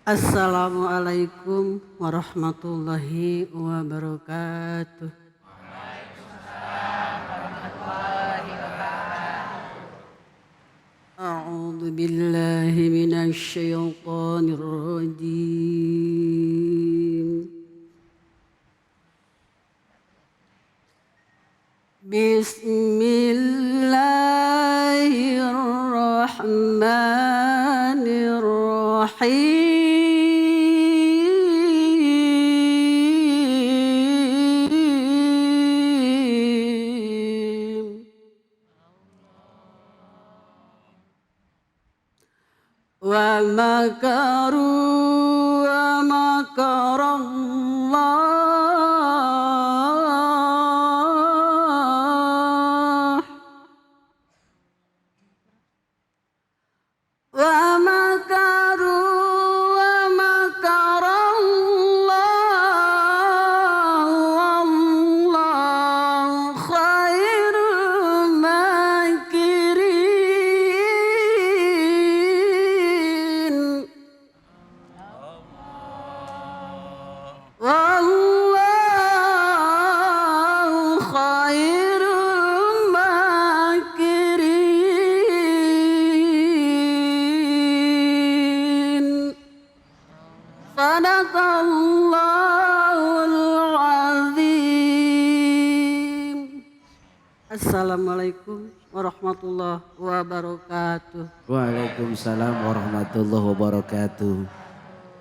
Assalamualaikum warahmatullahi wabarakatuh. A'udzu billahi minasy syaithanir rajim. Bismillahirrahmanirrahim. Wa makaru wa makarallah wa makaru wa makarallah wallahu khairul makirin. Wallahu khairul makirin. Sadaqallahul azim. Assalamualaikum warahmatullahi wabarakatuh. Waalaikumsalam warahmatullahi wabarakatuh.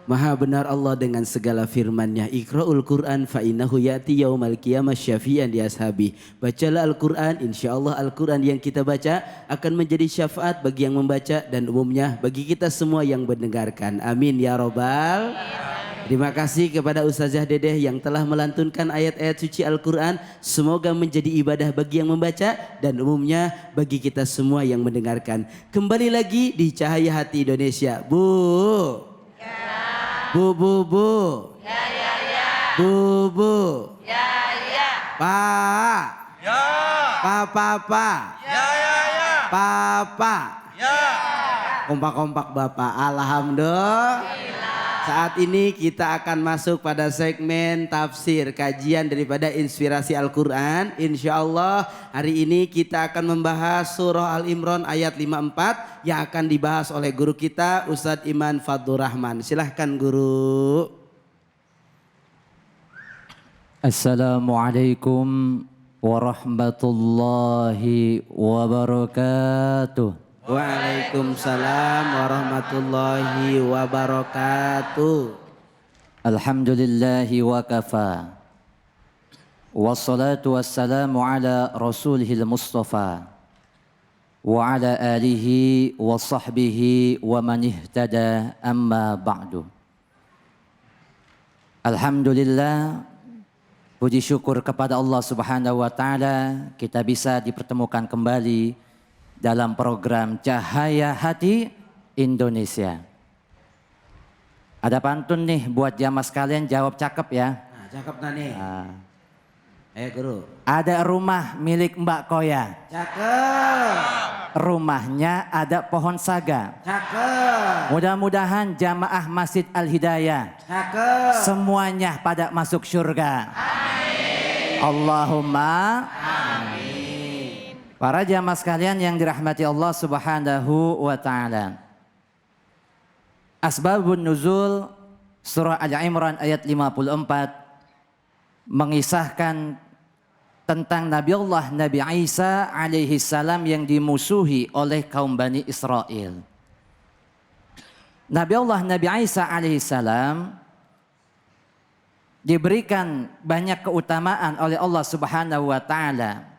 Maha benar Allah dengan segala firman-Nya. Iqra'ul Qur'an fa innahu ya'ti yaumal qiyamah syafi'an li ashabi. Bacalah Al-Qur'an, insyaallah Al-Qur'an yang kita baca akan menjadi syafaat bagi yang membaca dan umumnya bagi kita semua yang mendengarkan. Amin ya robbal. Terima kasih kepada Ustazah Dedeh yang telah melantunkan ayat-ayat suci Al-Qur'an. Semoga menjadi ibadah bagi yang membaca dan umumnya bagi kita semua yang mendengarkan. Kembali lagi di Cahaya Hati Indonesia. Bu. Bu. Bu. Pak. Papa. Papa. Kompak-kompak Bapak. Alhamdulillah. Saat ini kita akan masuk pada segmen tafsir kajian daripada Inspirasi Al-Quran. Insya Allah hari ini kita akan membahas surah Al-Imran ayat 54 yang akan dibahas oleh guru kita Ustadz Iman Fadlur Rahman. Silahkan guru. Assalamualaikum warahmatullahi wabarakatuh. Waalaikumsalam warahmatullahi wabarakatuh. Alhamdulillahi wa kafa. Wassalatu wassalamu ala rasulihil mustafa. Wa ala alihi wa sahbihi wa man ihtada amma ba'du. Alhamdulillah, puji syukur kepada Allah Subhanahu wa taala kita bisa dipertemukan kembali dalam program Cahaya Hati Indonesia. Ada pantun nih buat jamaah sekalian, jawab cakep ya. Nah, cakep nih. Ayo guru. Ada rumah milik Mbak Koya. Cakep. Rumahnya ada pohon saga. Cakep. Mudah-mudahan jamaah Masjid Al-Hidayah Cakep. semuanya pada masuk surga. Amin. Allahumma amin. Para jamaah sekalian yang dirahmati Allah Subhanahu wa taala. Asbabun nuzul surah Al-Imran ayat 54 mengisahkan tentang Nabi Isa alaihi salam yang dimusuhi oleh kaum Bani Israel. Nabi Isa alaihi salam diberikan banyak keutamaan oleh Allah Subhanahu wa taala.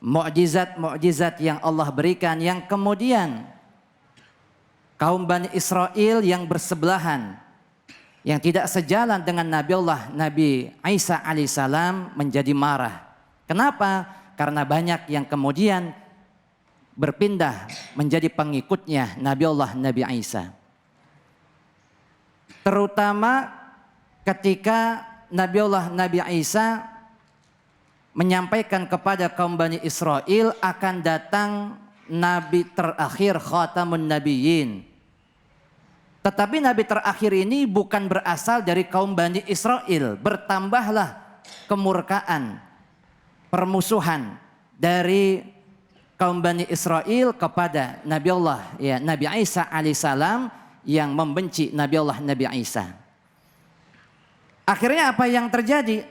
Mukjizat yang Allah berikan yang kemudian kaum Bani Israel yang bersebelahan, yang tidak sejalan dengan Nabi Isa alaihissalam menjadi marah. Kenapa? Karena banyak yang kemudian berpindah menjadi pengikutnya Nabi Isa. Terutama ketika Nabi Isa menyampaikan kepada kaum Bani Israel akan datang Nabi terakhir Khatamun Nabiyyin. Tetapi nabi terakhir ini bukan berasal dari kaum Bani Israel. Bertambahlah kemurkaan, permusuhan dari kaum Bani Israel kepada Nabi Allah, ya, Nabi Isa alaihissalam, yang membenci Nabi Allah Nabi Isa. Akhirnya apa yang terjadi?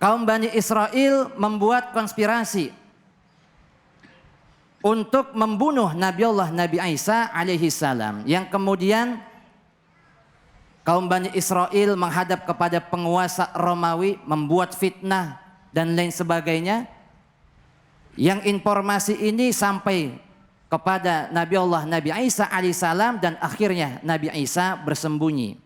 Kaum Bani Israel membuat konspirasi untuk membunuh Nabi Allah Nabi Isa alaihissalam, yang kemudian kaum Bani Israel menghadap kepada penguasa Romawi, membuat fitnah dan lain sebagainya. Yang informasi ini sampai kepada Nabi Allah Nabi Isa alaihissalam, dan akhirnya Nabi Isa bersembunyi.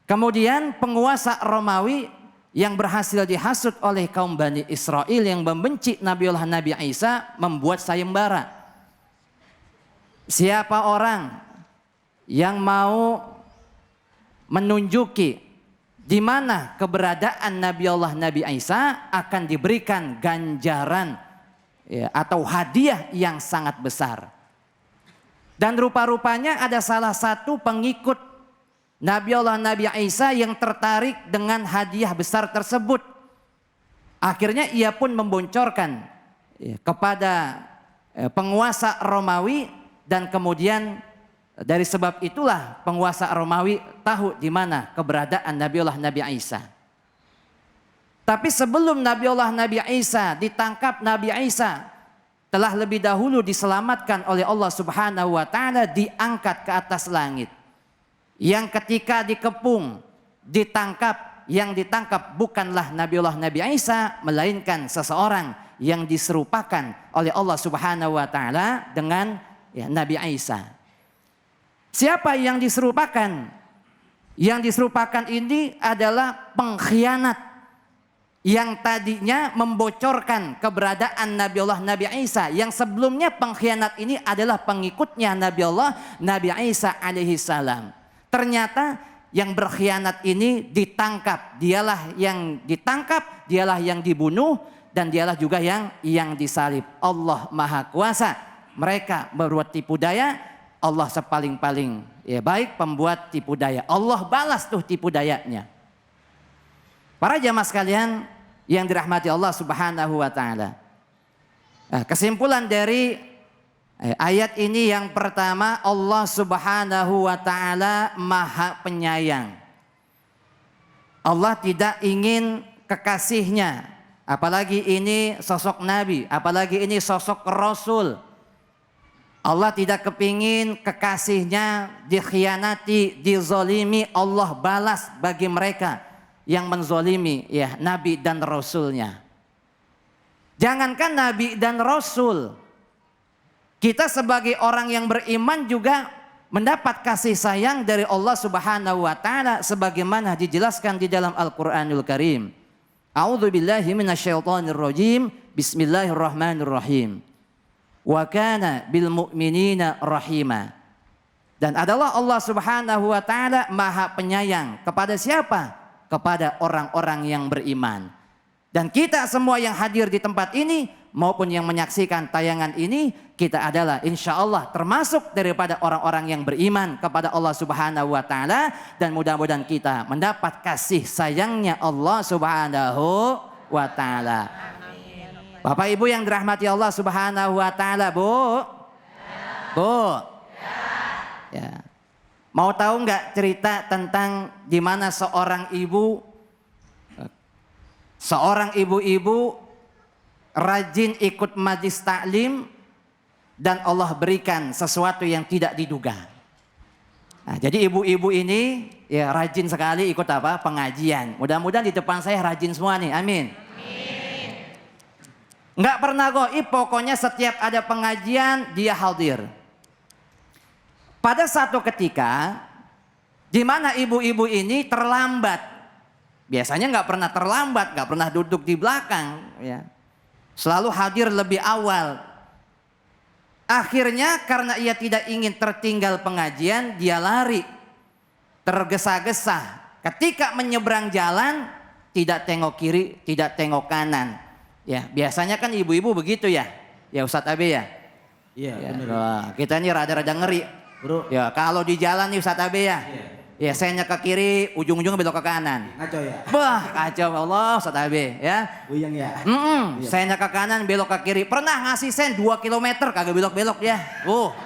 Kemudian penguasa Romawi yang berhasil dihasut oleh kaum Bani Israel yang membenci Nabi Allah Nabi Isa membuat sayembara. Siapa orang yang mau menunjuki di mana keberadaan Nabi Allah Nabi Isa akan diberikan ganjaran, ya, atau hadiah yang sangat besar. Dan rupa-rupanya ada salah satu pengikut Nabi Allah Nabi Isa yang tertarik dengan hadiah besar tersebut. Akhirnya ia pun memboncorkan, ya, kepada penguasa Romawi, dan kemudian dari sebab itulah penguasa Romawi tahu di mana keberadaan Nabi Allah Nabi Isa. Tapi sebelum Nabi Allah Nabi Isa ditangkap, Nabi Isa telah lebih dahulu diselamatkan oleh Allah Subhanahu wa taala, diangkat ke atas langit. Yang ketika dikepung, ditangkap, yang ditangkap bukanlah Nabi Allah Nabi Isa, melainkan seseorang yang diserupakan oleh Allah Subhanahu wa taala dengan, ya, Nabi Isa. Siapa yang diserupakan? Yang diserupakan ini adalah pengkhianat yang tadinya membocorkan keberadaan Nabi Allah Nabi Isa. Yang sebelumnya pengkhianat ini adalah pengikutnya Nabi Allah Nabi Isa alaihissalam. Ternyata yang berkhianat ini ditangkap, dialah yang ditangkap, dialah yang dibunuh, dan dialah juga yang disalib. Allah Maha Kuasa. Mereka berbuat tipu daya, Allah sepaling-paling, ya, baik pembuat tipu daya. Allah balas tuh tipu dayanya. Para jamaah sekalian yang dirahmati Allah Subhanahu wa taala. Nah, kesimpulan dari ayat ini yang pertama, Allah Subhanahu wa taala Maha Penyayang. Allah tidak ingin kekasihnya, apalagi ini sosok nabi, apalagi ini sosok rasul. Allah tidak kepingin kekasihnya dikhianati, dizolimi. Allah balas bagi mereka yang menzolimi, ya, nabi dan rasulnya. Jangankan nabi dan rasul, kita sebagai orang yang beriman juga mendapat kasih sayang dari Allah Subhanahu wa taala sebagaimana dijelaskan di dalam Al-Qur'anul Karim. A'udzubillahi minasyaitonirrajim. Bismillahirrahmanirrahim. Wa kana bil mu'minina rahima. Dan adalah Allah Subhanahu wa taala Maha Penyayang kepada siapa? Kepada orang-orang yang beriman. Dan kita semua yang hadir di tempat ini maupun yang menyaksikan tayangan ini, kita adalah insya Allah termasuk daripada orang-orang yang beriman kepada Allah Subhanahu wa taala, dan mudah-mudahan kita mendapat kasih sayangnya Allah Subhanahu wa taala. Bapak Ibu yang dirahmati Allah Subhanahu wa taala, Bu. Bu. Ya. Mau tahu nggak cerita tentang di mana seorang ibu-ibu rajin ikut majlis taklim dan Allah berikan sesuatu yang tidak diduga. Nah, jadi ibu-ibu ini, ya, rajin sekali ikut apa? Pengajian. Mudah-mudahan di depan saya rajin semua nih. Amin. Nggak pernah goib, pokoknya setiap ada pengajian dia hadir. Pada satu ketika di mana ibu-ibu ini terlambat. Biasanya nggak pernah terlambat, nggak pernah duduk di belakang, ya. Selalu hadir lebih awal. Akhirnya karena ia tidak ingin tertinggal pengajian, dia lari, tergesa-gesa. Ketika menyeberang jalan, tidak tengok kiri, tidak tengok kanan. Ya, biasanya kan ibu-ibu begitu ya, ya Ustadz Abi ya. Iya, Ya, benar. wah, kita ini rada-rada ngeri. Bro. Ya kalau di jalan nih Ustadz Abe ya. Ya sennya ke kiri, ujung-ujungnya belok ke kanan. Ngaco ya? Wah kacau Allah Ustadz Abe ya. Buyang ya? Sennya ke kanan, belok ke kiri. Pernah ngasih sen 2 kilometer kagak belok-belok ya.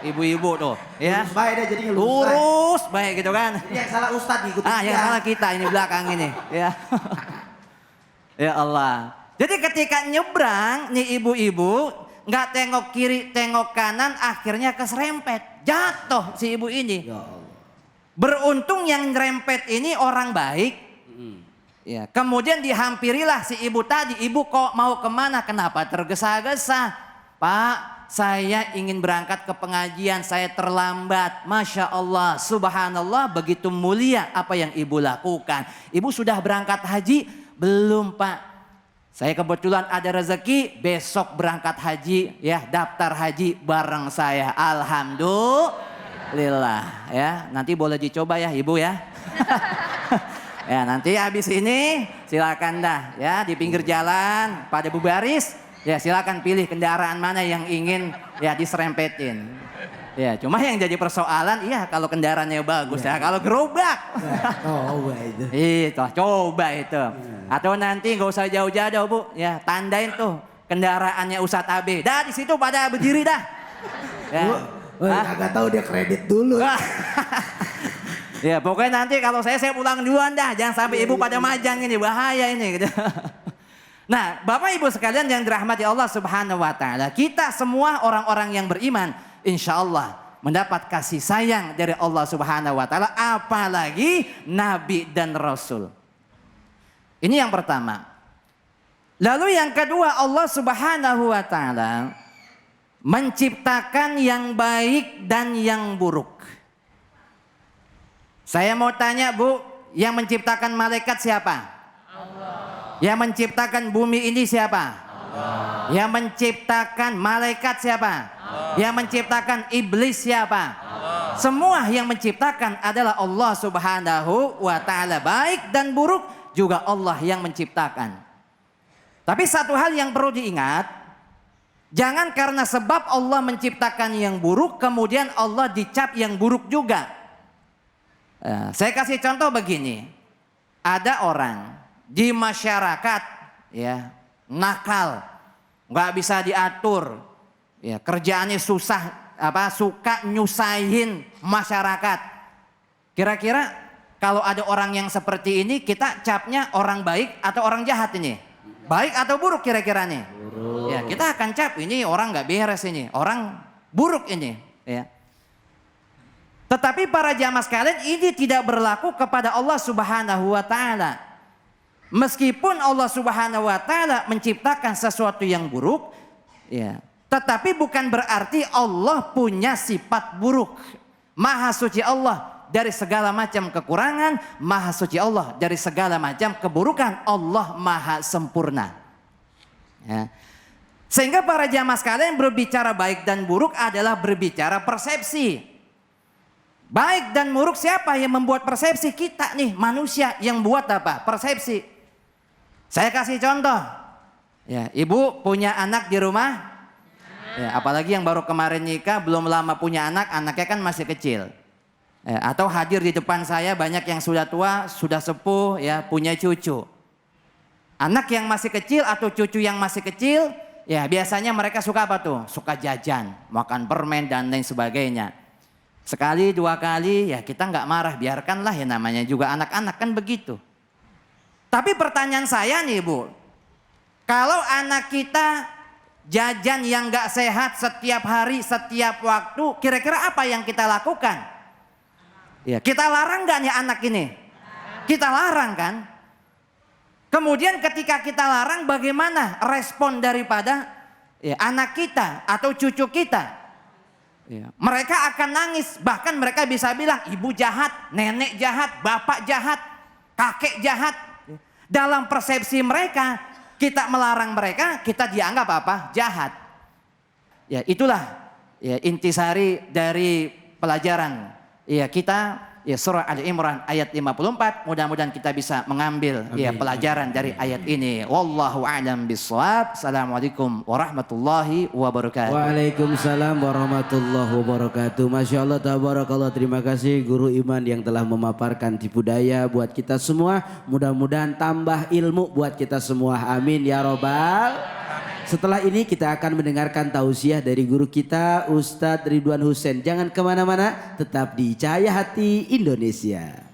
Ibu-ibu tuh ya. Lurus baik deh jadi ngelurus. Lurus baik gitu kan. Jadi yang salah Ustadz nih ikutin Yang salah kita ini belakang ini ya. Ya Allah. Jadi ketika nyebrang nih ibu-ibu nggak tengok kiri tengok kanan akhirnya keserempet. Jatuh si ibu ini. Ya Allah. Beruntung yang nyerempet ini orang baik. Ya, kemudian dihampirilah si ibu tadi. Ibu kok mau kemana? Kenapa tergesa-gesa? Pak, saya ingin berangkat ke pengajian. Saya terlambat. Masya Allah, subhanallah, begitu mulia apa yang ibu lakukan. Ibu sudah berangkat haji? Belum Pak. Saya kebetulan ada rezeki besok berangkat haji. Ya, daftar haji bareng saya. Alhamdulillah ya, nanti boleh dicoba ya ibu ya. Ya nanti habis ini silakan dah ya di pinggir jalan pada berbaris ya silakan pilih kendaraan mana yang ingin ya diserempetin. Ya cuma yang jadi persoalan iya kalau kendaraannya bagus ya, kalau gerobak. Coba itu. Itu coba itu. Atau nanti nggak usah jauh-jauh Bu ya tandain tuh kendaraannya Ustadz Abe. Dah di situ pada berdiri dah. Ya. Kagak tahu dia kredit dulu. Ya pokoknya nanti kalau saya pulang duluan dah. Jangan sampai ibu pada majang ini, bahaya ini gitu. Nah Bapak Ibu sekalian yang dirahmati Allah Subhanahu wa ta'ala. Kita semua orang-orang yang beriman insya Allah mendapat kasih sayang dari Allah Subhanahu wa ta'ala. Apalagi Nabi dan Rasul. Ini yang pertama. Lalu yang kedua Allah Subhanahu wa ta'ala menciptakan yang baik dan yang buruk. Saya mau tanya Bu, yang menciptakan malaikat siapa? Allah. Yang menciptakan bumi ini siapa? Allah. Yang menciptakan malaikat siapa? Allah. Yang menciptakan iblis siapa? Allah. Semua yang menciptakan adalah Allah Subhanahu wa ta'ala. Baik dan buruk juga Allah yang menciptakan. Tapi satu hal yang perlu diingat, jangan karena sebab Allah menciptakan yang buruk, kemudian Allah dicap yang buruk juga. Saya kasih contoh begini. Ada orang di masyarakat ya nakal, nggak bisa diatur, ya kerjaannya susah, suka nyusahin masyarakat. Kira-kira kalau ada orang yang seperti ini, kita capnya orang baik atau orang jahat ini? Baik atau buruk kira-kira nih? Buruk. Ya kita akan cap ini orang nggak beres ini, orang buruk ini. Ya. Tetapi para jamaah sekalian ini tidak berlaku kepada Allah Subhanahu wa ta'ala. Meskipun Allah Subhanahu wa ta'ala menciptakan sesuatu yang buruk, ya, tetapi bukan berarti Allah punya sifat buruk. Maha suci Allah dari segala macam kekurangan, maha suci Allah dari segala macam keburukan. Allah maha sempurna. Ya. Sehingga para jamaah sekalian berbicara baik dan buruk adalah berbicara persepsi. Baik dan buruk siapa yang membuat persepsi? Kita nih manusia yang buat apa? Persepsi. Saya kasih contoh. Ya, ibu punya anak di rumah. Ya, apalagi yang baru kemarin nikah belum lama punya anak, anaknya kan masih kecil. Ya, atau hadir di depan saya banyak yang sudah tua, sudah sepuh, ya punya cucu. Anak yang masih kecil atau cucu yang masih kecil, ya biasanya mereka suka apa tuh? Suka jajan, makan permen dan lain sebagainya. Sekali dua kali ya kita nggak marah, biarkanlah ya namanya juga anak-anak kan begitu. Tapi pertanyaan saya nih Bu, kalau anak kita jajan yang nggak sehat setiap hari, setiap waktu, kira-kira apa yang kita lakukan? Ya kita larang nggak nih anak ini? Kita larang kan? Kemudian ketika kita larang, bagaimana respon daripada ya, anak kita atau cucu kita? Ya. Mereka akan nangis, bahkan mereka bisa bilang ibu jahat, nenek jahat, bapak jahat, kakek jahat. Dalam persepsi mereka, kita melarang mereka, kita dianggap apa? Jahat. Ya itulah ya, intisari dari pelajaran. Ya kita ya surah Ali Imran ayat 54. Mudah-mudahan kita bisa mengambil ya pelajaran dari ayat ini. Wallahu a'lam bishawab. Assalamualaikum warahmatullahi wabarakatuh. Waalaikumsalam warahmatullahi wabarakatuh. Masya Allah, tabarakallah. Terima kasih Guru Iman yang telah memaparkan tipu daya buat kita semua. Mudah-mudahan tambah ilmu buat kita semua. Amin ya robbal. Setelah ini kita akan mendengarkan tausiah dari guru kita Ustadz Ridwan Husain. Jangan kemana-mana, tetap di Cahaya Hati Indonesia.